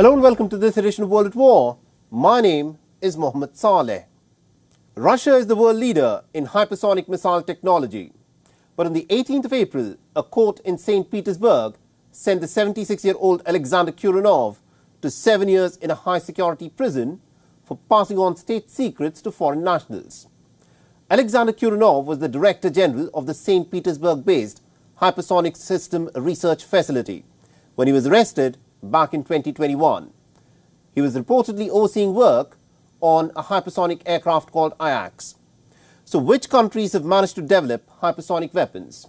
Hello and welcome to this edition of World at War. My name is Mohammed Saleh. Russia is the world leader in hypersonic missile technology. But on the 18th of April, a court in St. Petersburg sent the 76-year-old Alexander Kuranov to 7 years in a high-security prison for passing on state secrets to foreign nationals. Alexander Kuranov was the Director General of the St. Petersburg-based Hypersonic System Research Facility when he was arrested back in 2021. He was reportedly overseeing work on a hypersonic aircraft called IAX. So which countries have managed to develop hypersonic weapons?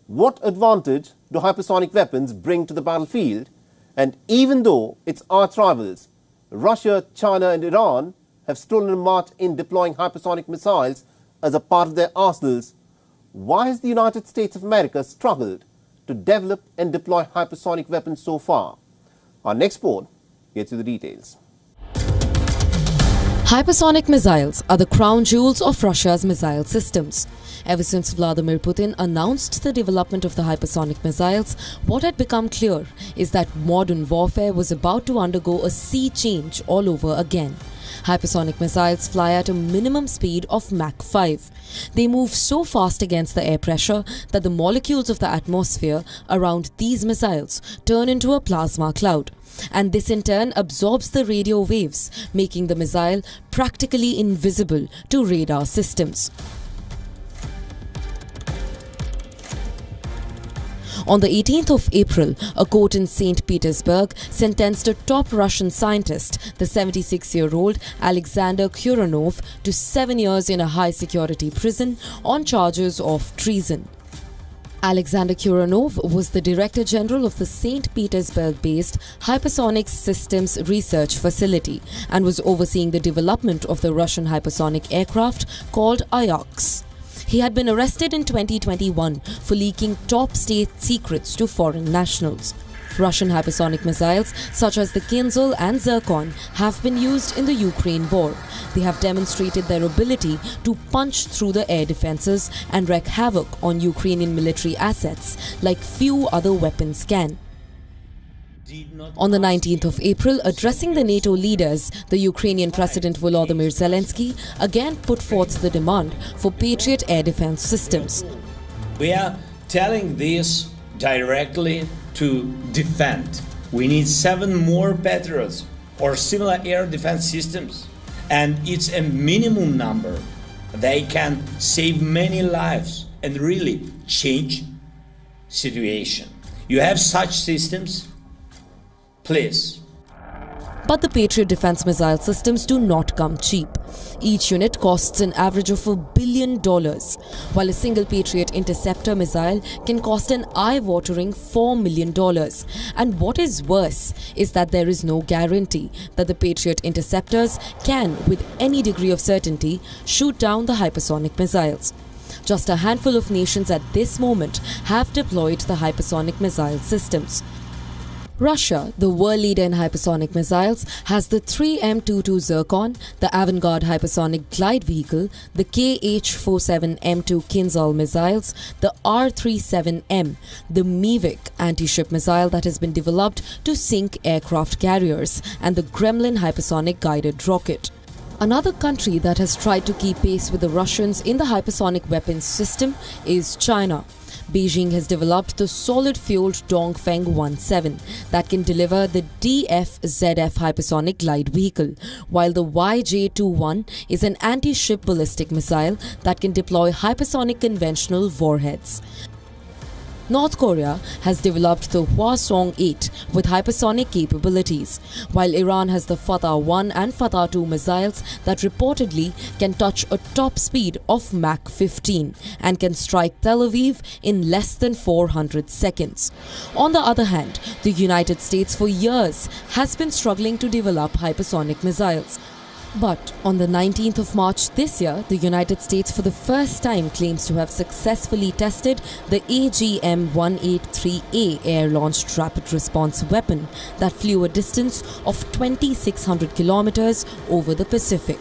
What advantage do hypersonic weapons bring to the battlefield? And even though its arch rivals, Russia, China and Iran, have stolen a march in deploying hypersonic missiles as a part of their arsenals, why has the United States of America struggled to develop and deploy hypersonic weapons so far? Our next report gets you the details. Hypersonic missiles are the crown jewels of Russia's missile systems. Ever since Vladimir Putin announced the development of the hypersonic missiles, what had become clear is that modern warfare was about to undergo a sea change all over again. Hypersonic missiles fly at a minimum speed of Mach 5. They move so fast against the air pressure that the molecules of the atmosphere around these missiles turn into a plasma cloud. And this in turn absorbs the radio waves, making the missile practically invisible to radar systems. On the 18th of April, a court in St. Petersburg sentenced a top Russian scientist, the 76-year-old Alexander Kuranov, to 7 years in a high-security prison on charges of treason. Alexander Kuranov was the Director General of the St. Petersburg-based Hypersonic Systems Research Facility and was overseeing the development of the Russian hypersonic aircraft called IAX. He had been arrested in 2021 for leaking top state secrets to foreign nationals. Russian hypersonic missiles such as the Kinzhal and Zircon have been used in the Ukraine war. They have demonstrated their ability to punch through the air defenses and wreak havoc on Ukrainian military assets like few other weapons can. On the 19th of April, addressing the NATO leaders, the Ukrainian President Volodymyr Zelensky again put forth the demand for Patriot air defense systems. We are telling this directly to defend. We need 7 more Patriots or similar air defense systems, and it's a minimum number. They can save many lives and really change situation. You have such systems? Please. But the Patriot defense missile systems do not come cheap. Each unit costs an average of $1 billion, while a single Patriot interceptor missile can cost an eye-watering $4 million. And what is worse is that there is no guarantee that the Patriot interceptors can, with any degree of certainty, shoot down the hypersonic missiles. Just a handful of nations at this moment have deployed the hypersonic missile systems. Russia, the world leader in hypersonic missiles, has the 3M22 Zircon, the avant-garde hypersonic glide vehicle, the KH-47M2 Kinzhal missiles, the R-37M, the MIVIC anti-ship missile that has been developed to sink aircraft carriers, and the Gremlin hypersonic guided rocket. Another country that has tried to keep pace with the Russians in the hypersonic weapons system is China. Beijing has developed the solid-fueled Dongfeng 17 that can deliver the DF-ZF hypersonic glide vehicle, while the YJ-21 is an anti-ship ballistic missile that can deploy hypersonic conventional warheads. North Korea has developed the Hwasong 8 with hypersonic capabilities, while Iran has the Fatah-1 and Fatah-2 missiles that reportedly can touch a top speed of Mach 15 and can strike Tel Aviv in less than 400 seconds. On the other hand, the United States for years has been struggling to develop hypersonic missiles. But on the 19th of March this year, the United States for the first time claims to have successfully tested the AGM-183A air-launched rapid response weapon that flew a distance of 2,600 kilometers over the Pacific.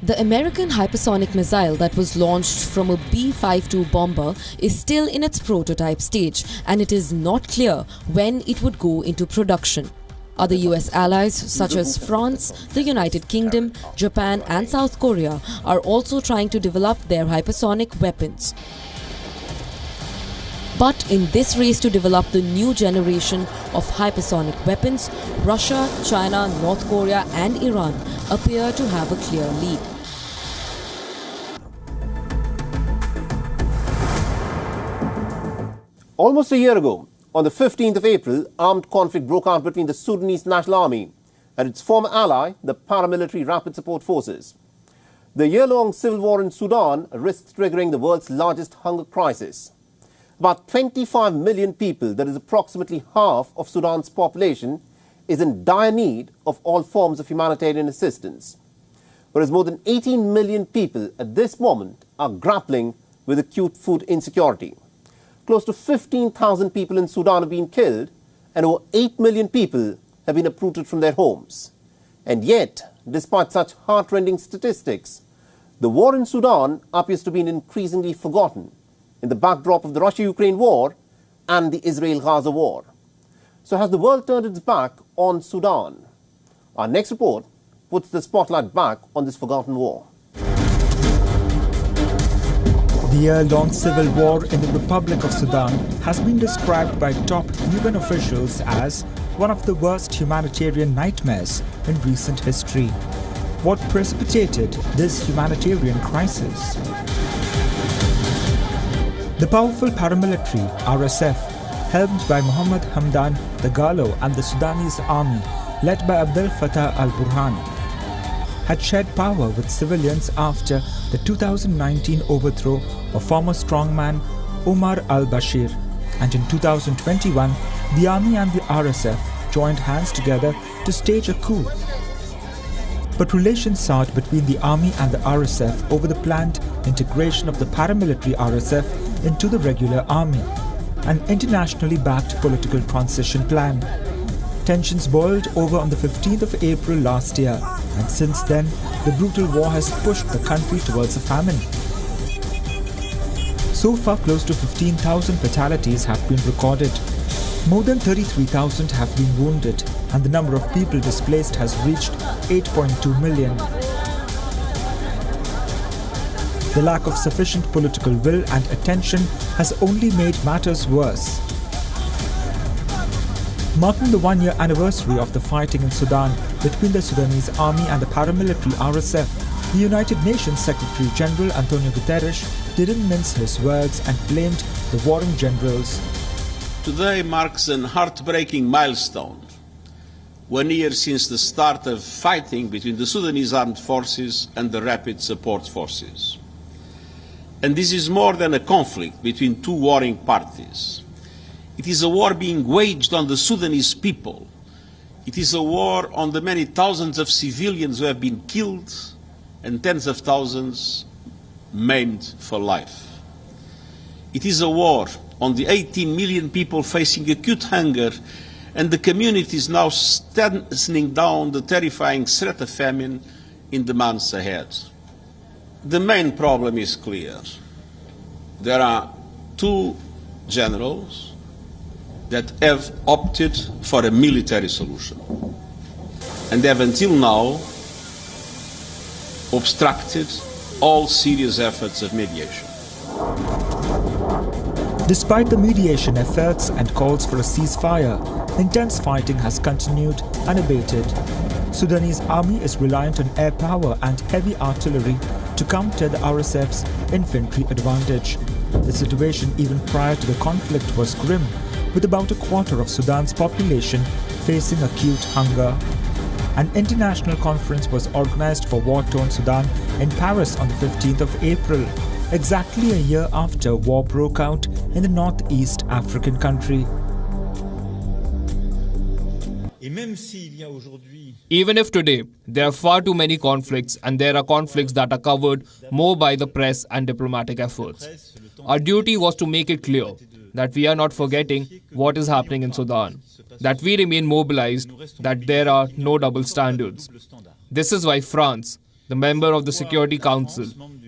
The American hypersonic missile that was launched from a B-52 bomber is still in its prototype stage, and it is not clear when it would go into production. Other US allies such as France, the United Kingdom, Japan and South Korea are also trying to develop their hypersonic weapons. But in this race to develop the new generation of hypersonic weapons, Russia, China, North Korea and Iran appear to have a clear lead. Almost a year ago, on the 15th of April, armed conflict broke out between the Sudanese National Army and its former ally, the paramilitary Rapid Support Forces. The year-long civil war in Sudan risks triggering the world's largest hunger crisis. About 25 million people, that is approximately half of Sudan's population, is in dire need of all forms of humanitarian assistance. Whereas more than 18 million people at this moment are grappling with acute food insecurity. Close to 15,000 people in Sudan have been killed and over 8 million people have been uprooted from their homes. And yet, despite such heart-rending statistics, the war in Sudan appears to be increasingly forgotten in the backdrop of the Russia-Ukraine war and the Israel-Gaza war. So has the world turned its back on Sudan? Our next report puts the spotlight back on this forgotten war. The year-long civil war in the Republic of Sudan has been described by top UN officials as one of the worst humanitarian nightmares in recent history. What precipitated this humanitarian crisis? The powerful paramilitary RSF, helmed by Mohammed Hamdan Dagalo and the Sudanese army, led by Abdel Fattah al-Burhan, had shared power with civilians after the 2019 overthrow of former strongman Omar al-Bashir, and in 2021 the army and the RSF joined hands together to stage a coup. But relations soured between the army and the RSF over the planned integration of the paramilitary RSF into the regular army, an internationally backed political transition plan. Tensions boiled over on the 15th of April last year, and since then, the brutal war has pushed the country towards a famine. So far, close to 15,000 fatalities have been recorded. More than 33,000 have been wounded, and the number of people displaced has reached 8.2 million. The lack of sufficient political will and attention has only made matters worse. Marking the one-year anniversary of the fighting in Sudan between the Sudanese army and the paramilitary RSF, the United Nations Secretary General Antonio Guterres didn't mince his words and blamed the warring generals. Today marks an heartbreaking milestone. 1 year since the start of fighting between the Sudanese armed forces and the Rapid Support Forces. And this is more than a conflict between two warring parties. It is a war being waged on the Sudanese people. It is a war on the many thousands of civilians who have been killed and tens of thousands maimed for life. It is a war on the 18 million people facing acute hunger and the communities now stancing down the terrifying threat of famine in the months ahead. The main problem is clear. There are two generals that have opted for a military solution and have until now obstructed all serious efforts of mediation. Despite the mediation efforts and calls for a ceasefire, intense fighting has continued unabated. Sudanese army is reliant on air power and heavy artillery to counter the RSF's infantry advantage. The situation even prior to the conflict was grim, with about a quarter of Sudan's population facing acute hunger. An international conference was organized for war-torn Sudan in Paris on the 15th of April, exactly a year after war broke out in the northeast African country. Even if today there are far too many conflicts, and there are conflicts that are covered more by the press and diplomatic efforts, our duty was to make it clear that we are not forgetting what is happening in Sudan, that we remain mobilized, that there are no double standards. This is why France, the member of the Security Council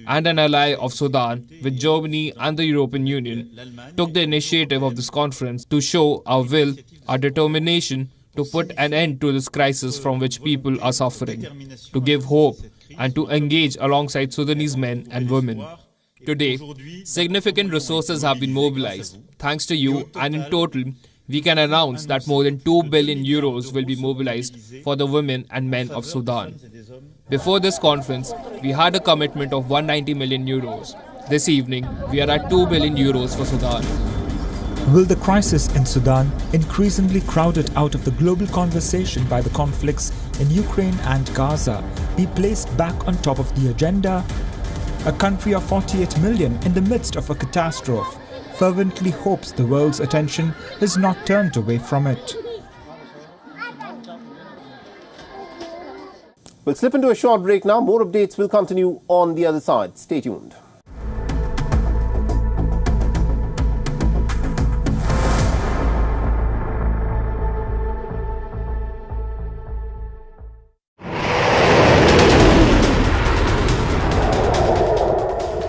and an ally of Sudan, with Germany and the European Union, took the initiative of this conference to show our will, our determination to put an end to this crisis from which people are suffering, to give hope and to engage alongside Sudanese men and women. Today, significant resources have been mobilized. Thanks to you, and in total, we can announce that more than 2 billion euros will be mobilized for the women and men of Sudan. Before this conference, we had a commitment of 190 million euros. This evening, we are at 2 billion euros for Sudan. Will the crisis in Sudan, increasingly crowded out of the global conversation by the conflicts in Ukraine and Gaza, be placed back on top of the agenda? A country of 48 million in the midst of a catastrophe fervently hopes the world's attention is not turned away from it. We'll slip into a short break now. More updates will continue on the other side. Stay tuned.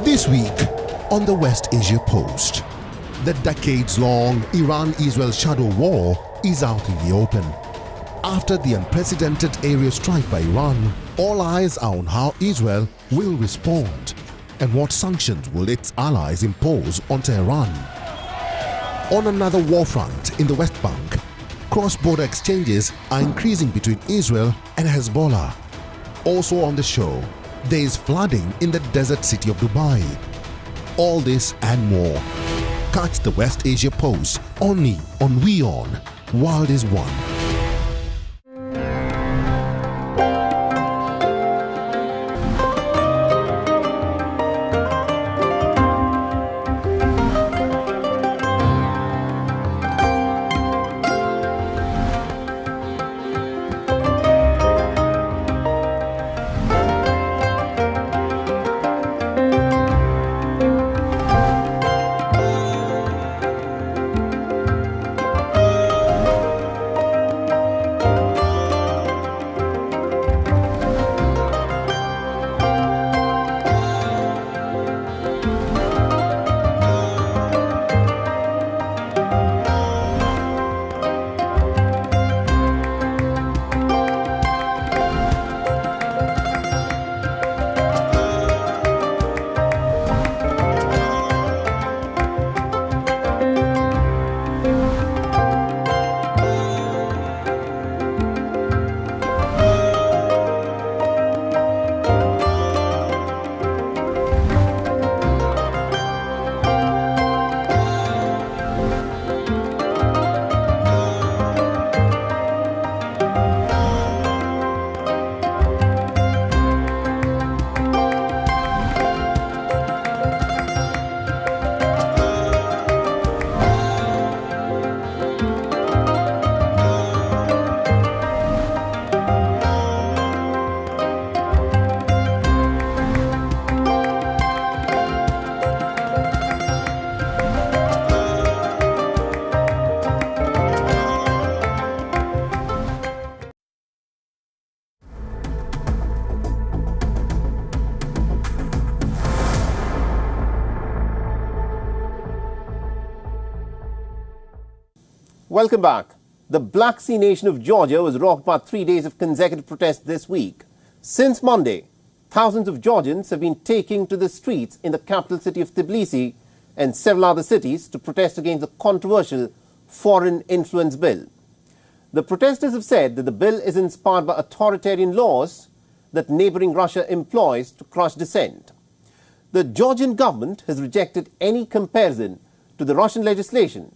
This week on the West Asia Post, the decades-long Iran-Israel shadow war is out in the open. After the unprecedented aerial strike by Iran, all eyes are on how Israel will respond and what sanctions will its allies impose on Tehran. On another war front in the West Bank, cross-border exchanges are increasing between Israel and Hezbollah. Also on the show, there is flooding in the desert city of Dubai. All this and more. Catch the West Asia Post only on WION. World is One. Welcome back. The Black Sea nation of Georgia was rocked by 3 days of consecutive protests this week. Since Monday, thousands of Georgians have been taking to the streets in the capital city of Tbilisi and several other cities to protest against the controversial Foreign Influence Bill. The protesters have said that the bill is inspired by authoritarian laws that neighboring Russia employs to crush dissent. The Georgian government has rejected any comparison to the Russian legislation,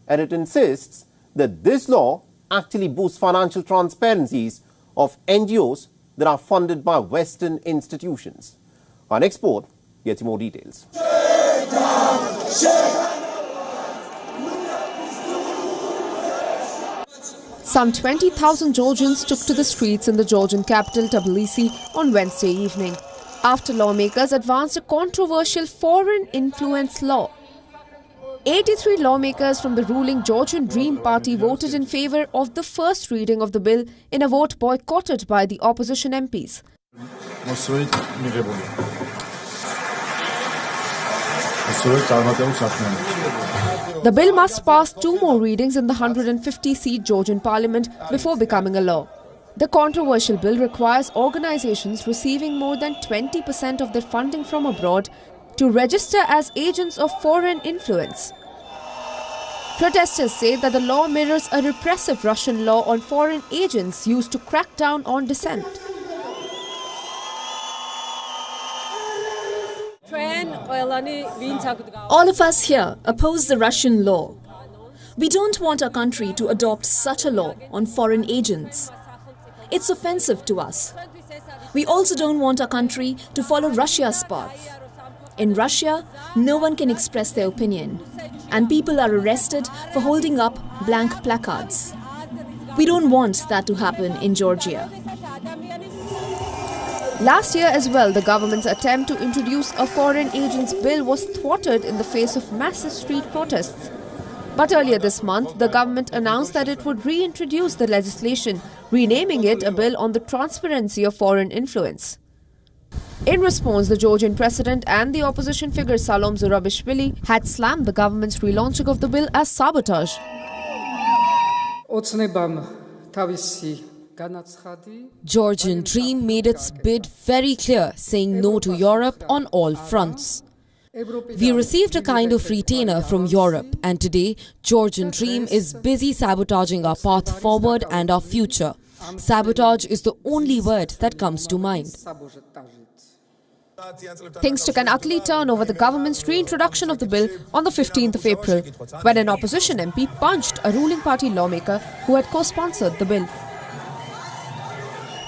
and it insists that this law actually boosts financial transparencies of NGOs that are funded by Western institutions. Our next report gets you more details. Some 20,000 Georgians took to the streets in the Georgian capital Tbilisi on Wednesday evening after lawmakers advanced a controversial foreign influence law. 83 lawmakers from the ruling Georgian Dream Party voted in favour of the first reading of the bill in a vote boycotted by the opposition MPs. The bill must pass 2 more readings in the 150-seat Georgian parliament before becoming a law. The controversial bill requires organizations receiving more than 20% of their funding from abroad to register as agents of foreign influence. Protesters say that the law mirrors a repressive Russian law on foreign agents used to crack down on dissent. All of us here oppose the Russian law. We don't want our country to adopt such a law on foreign agents. It's offensive to us. We also don't want our country to follow Russia's path. In Russia, no one can express their opinion, and people are arrested for holding up blank placards. We don't want that to happen in Georgia. Last year as well, the government's attempt to introduce a foreign agents bill was thwarted in the face of massive street protests. But earlier this month, the government announced that it would reintroduce the legislation, renaming it a bill on the transparency of foreign influence. In response, the Georgian president and the opposition figure Salom Zurabishvili had slammed the government's relaunching of the bill as sabotage. Georgian Dream made its bid very clear, saying no to Europe on all fronts. We received a kind of retainer from Europe, and today Georgian Dream is busy sabotaging our path forward and our future. Sabotage is the only word that comes to mind. Things took an ugly turn over the government's reintroduction of the bill on the 15th of April, when an opposition MP punched a ruling party lawmaker who had co-sponsored the bill.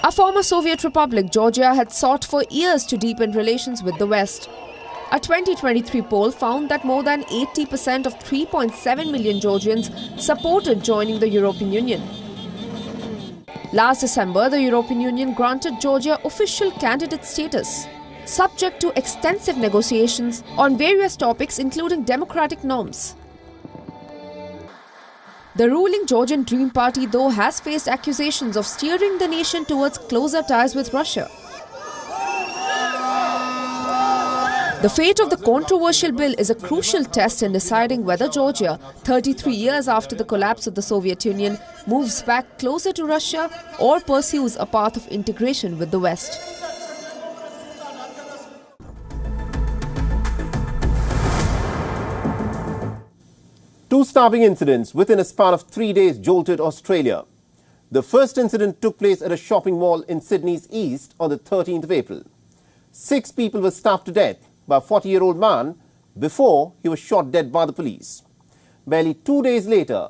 A former Soviet republic, Georgia had sought for years to deepen relations with the West. A 2023 poll found that more than 80% of 3.7 million Georgians supported joining the European Union. Last December, the European Union granted Georgia official candidate status, subject to extensive negotiations on various topics including democratic norms. The ruling Georgian Dream Party, though, has faced accusations of steering the nation towards closer ties with Russia. The fate of the controversial bill is a crucial test in deciding whether Georgia, 33 years after the collapse of the Soviet Union, moves back closer to Russia or pursues a path of integration with the West. Two stabbing incidents within a span of 3 days jolted Australia. The first incident took place at a shopping mall in Sydney's east on the 13th of April. 6 people were stabbed to death by a 40-year-old man before he was shot dead by the police. Barely 2 days later,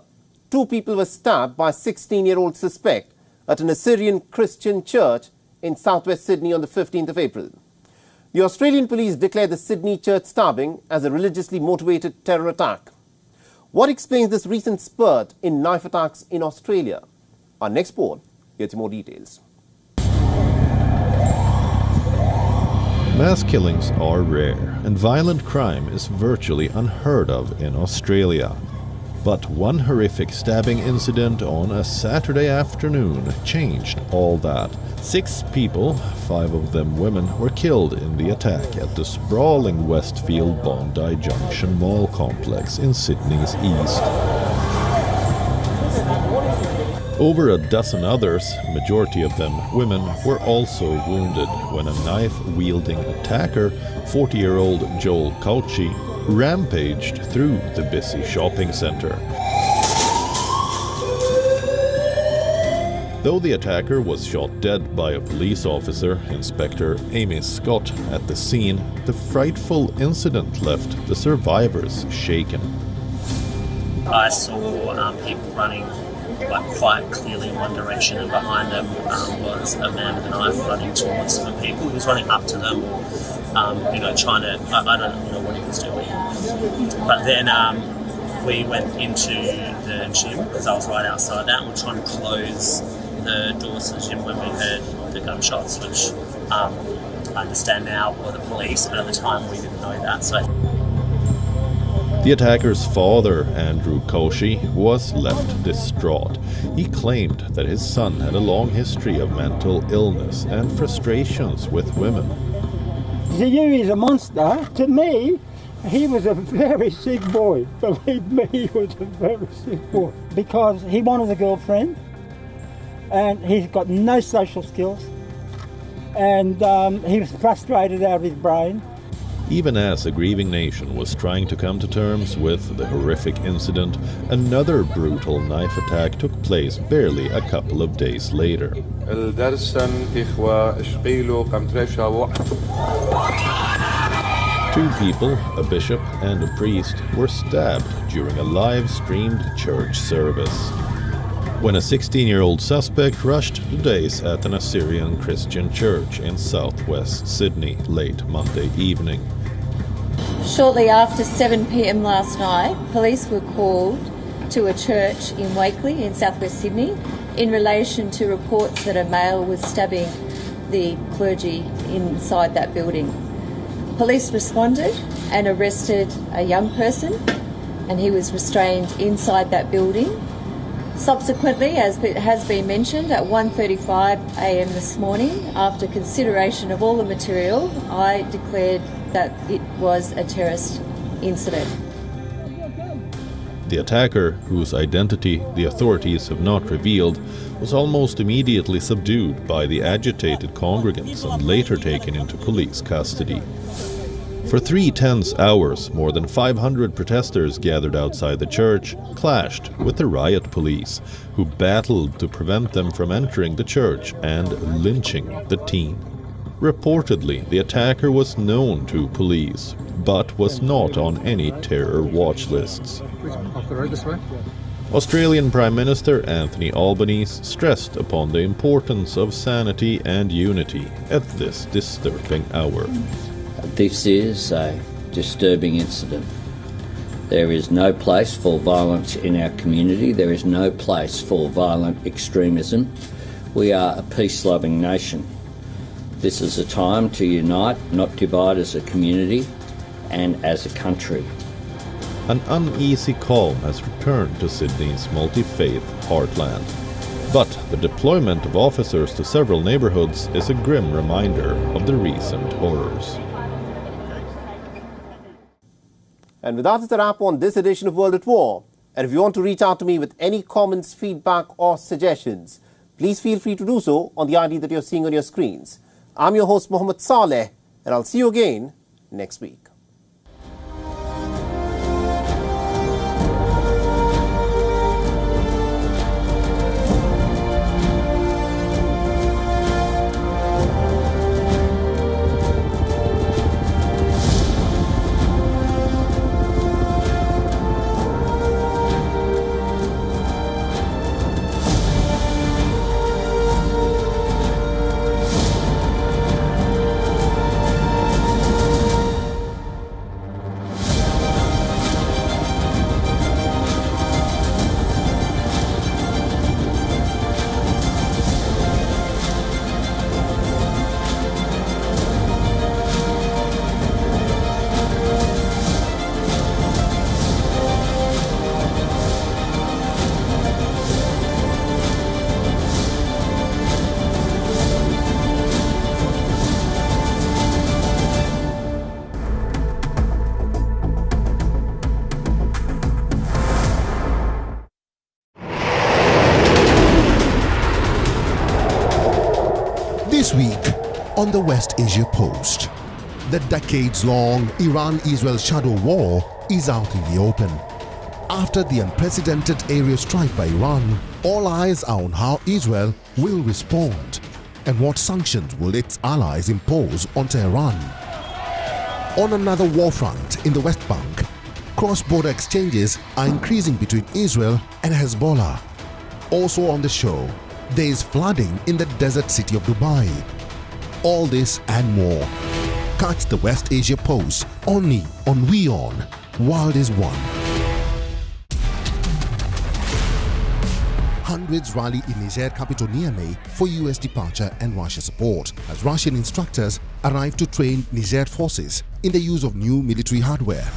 2 people were stabbed by a 16-year-old suspect at an Assyrian Christian church in southwest Sydney on the 15th of April. The Australian police declared the Sydney church stabbing as a religiously motivated terror attack. What explains this recent spurt in knife attacks in Australia? Our next report gets you more details. Mass killings are rare, and violent crime is virtually unheard of in Australia. But one horrific stabbing incident on a Saturday afternoon changed all that. 6 people, 5 of them women, were killed in the attack at the sprawling Westfield Bondi Junction Mall complex in Sydney's east. Over a dozen others, majority of them women, were also wounded when a knife-wielding attacker, 40-year-old Joel Cauchi, rampaged through the busy shopping center. Though the attacker was shot dead by a police officer, Inspector Amy Scott, at the scene, the frightful incident left the survivors shaken. I saw people running quite clearly in one direction, and behind them was a man with a knife running towards the people. He was running up to them, trying to, I don't know what he was doing. But then we went into the gym, because I was right outside that, and we're trying to close the doors to the gym when we heard the gunshots, which I understand now were the police, but at the time we didn't know that. So The attacker's father, Andrew Koshi, was left distraught. He claimed that his son had a long history of mental illness and frustrations with women. To you, he's a monster. To me, he was a very sick boy. Believe me, he was a very sick boy. Because he wanted a girlfriend, and he's got no social skills, and he was frustrated out of his brain. Even as a grieving nation was trying to come to terms with the horrific incident, another brutal knife attack took place barely a couple of days later. 2 people, a bishop and a priest, were stabbed during a live-streamed church service. When a 16-year-old suspect rushed the dais at an Assyrian Christian church in southwest Sydney late Monday evening. Shortly after 7 p.m. last night, police were called to a church in Wakeley in southwest Sydney in relation to reports that a male was stabbing the clergy inside that building. Police responded and arrested a young person, and he was restrained inside that building. Subsequently, as has been mentioned, at 1:35 a.m. this morning, after consideration of all the material, I declared that it was a terrorist incident. The attacker, whose identity the authorities have not revealed, was almost immediately subdued by the agitated congregants and later taken into police custody. For 3 tense hours, more than 500 protesters gathered outside the church, clashed with the riot police, who battled to prevent them from entering the church and lynching the teen. Reportedly, the attacker was known to police, but was not on any terror watch lists. Off the road this way? Australian Prime Minister Anthony Albanese stressed upon the importance of sanity and unity at this disturbing hour. This is a disturbing incident. There is no place for violence in our community. There is no place for violent extremism. We are a peace-loving nation. This is a time to unite, not divide as a community and as a country. An uneasy calm has returned to Sydney's multi-faith heartland. But the deployment of officers to several neighbourhoods is a grim reminder of the recent horrors. And with that, it's a wrap on this edition of World at War. And if you want to reach out to me with any comments, feedback or suggestions, please feel free to do so on the ID that you're seeing on your screens. I'm your host, Mohammed Saleh, and I'll see you again next week. This week on the West Asia Post, the decades-long Iran-Israel shadow war is out in the open. After the unprecedented aerial strike by Iran, all eyes are on how Israel will respond and what sanctions will its allies impose on Tehran. On another war front in the West Bank, cross-border exchanges are increasing between Israel and Hezbollah. Also on the show, there is flooding in the desert city of Dubai. All this and more. Catch the West Asia Post only on WION. World is One. Hundreds rally in Niger capital Niamey for US departure and Russia support as Russian instructors arrive to train Niger forces in the use of new military hardware.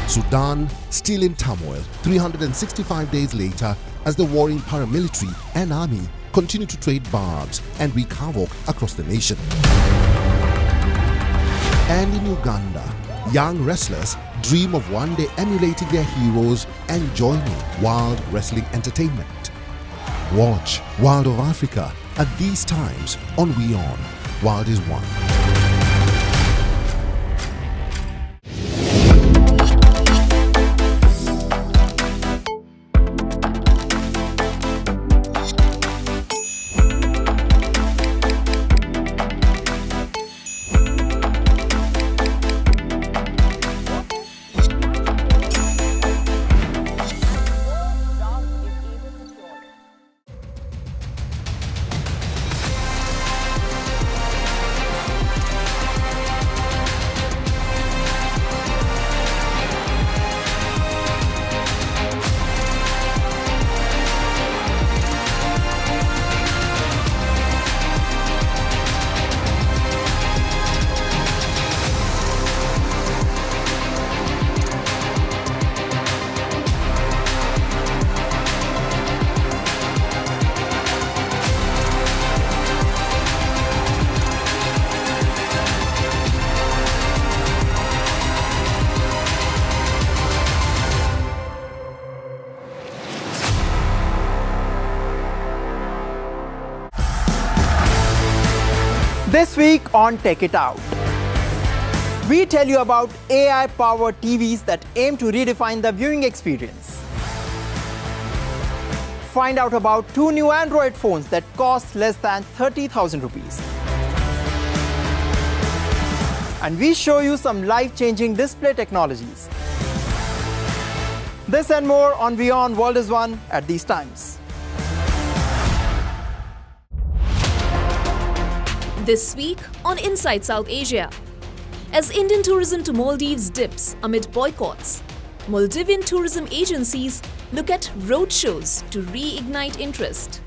Sudan still in turmoil 365 days later as the warring paramilitary and army continue to trade barbs and wreak havoc across the nation. And in Uganda, young wrestlers dream of one day emulating their heroes and joining wild wrestling entertainment. Watch Wild of Africa at these times on WION. Wild is One. This week on Take It Out, we tell you about AI-powered TVs that aim to redefine the viewing experience. Find out about 2 new Android phones that cost less than 30,000 rupees. And we show you some life-changing display technologies. This and more on WION World is One at these times. This week on Inside South Asia, as Indian tourism to Maldives dips amid boycotts, Maldivian tourism agencies look at roadshows to reignite interest.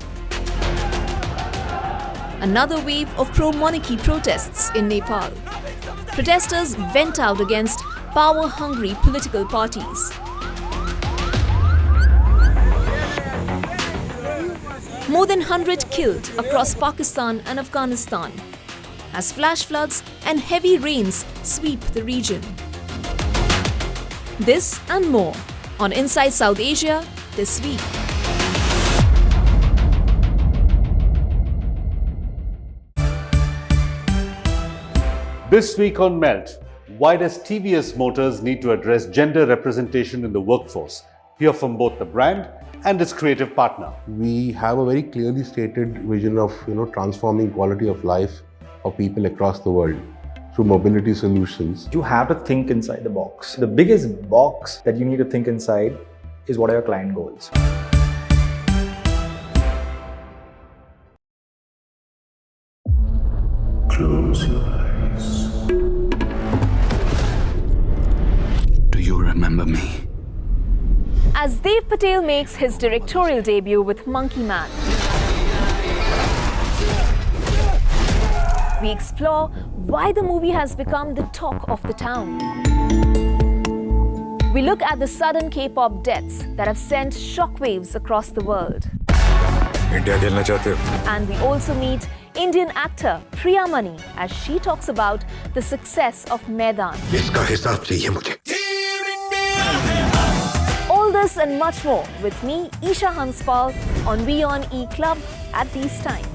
Another wave of pro-monarchy protests in Nepal. Protesters vent out against power-hungry political parties. More than 100 killed across Pakistan and Afghanistan as flash floods and heavy rains sweep the region. This and more on Inside South Asia this week. This week on Melt, why does TVS Motors need to address gender representation in the workforce? Hear from both the brand and its creative partner. We have a very clearly stated vision of transforming quality of life of people across the world through mobility solutions. You have to think inside the box. The biggest box that you need to think inside is what are your client goals. Close your eyes. Do you remember me? As Dev Patel makes his directorial debut with Monkey Man, we explore why the movie has become the talk of the town. We look at the sudden K-pop deaths that have sent shockwaves across the world. And we also meet Indian actor Priya Mani as she talks about the success of Maidan. All this and much more with me, Isha Hanspal, on WION E-Club at these times.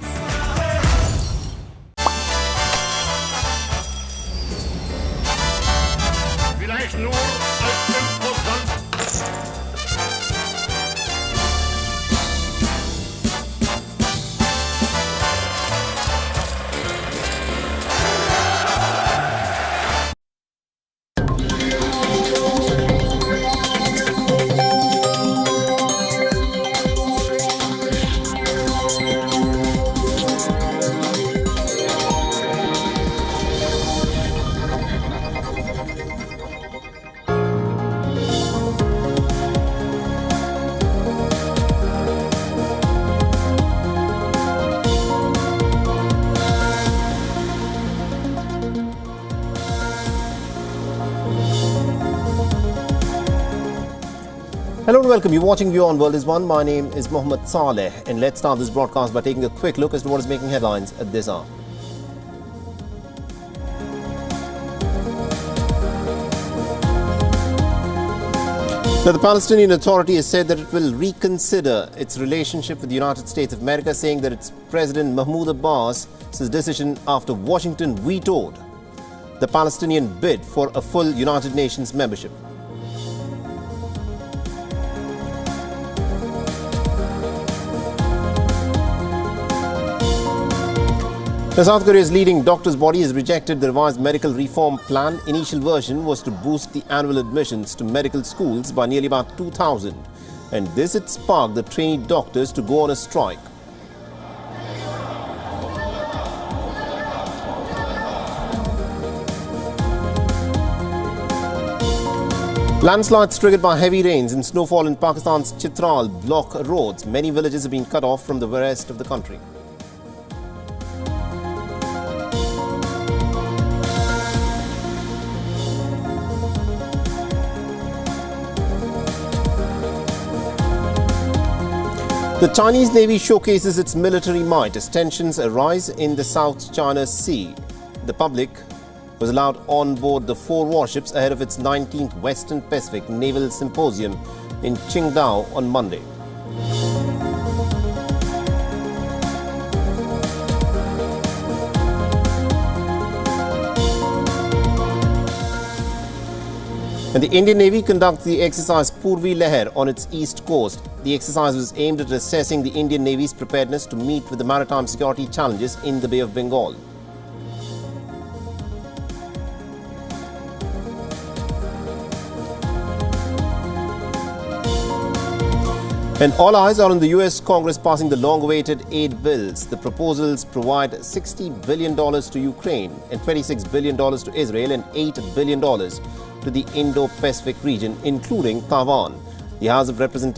Hello and welcome. You're watching WION World is One. My name is Mohammed Saleh, and let's start this broadcast by taking a quick look as to what is making headlines at this hour. Now, the Palestinian Authority has said that it will reconsider its relationship with the United States of America, saying that its President Mahmoud Abbas's decision after Washington vetoed the Palestinian bid for a full United Nations membership. The South Korea's leading doctors' body has rejected the revised medical reform plan. Initial version was to boost the annual admissions to medical schools by nearly about 2,000. And this had sparked the trainee doctors to go on a strike. Landslides triggered by heavy rains and snowfall in Pakistan's Chitral block roads. Many villages have been cut off from the rest of the country. The Chinese Navy showcases its military might as tensions arise in the South China Sea. The public was allowed on board the 4 warships ahead of its 19th Western Pacific Naval Symposium in Qingdao on Monday. And the Indian Navy conducts the exercise Purvi Leher on its east coast. The exercise was aimed at assessing the Indian Navy's preparedness to meet with the maritime security challenges in the Bay of Bengal. And all eyes are on the US Congress passing the long-awaited aid bills. The proposals provide $60 billion to Ukraine and $26 billion to Israel and $8 billion to the Indo-Pacific region, including Taiwan. The House of Representatives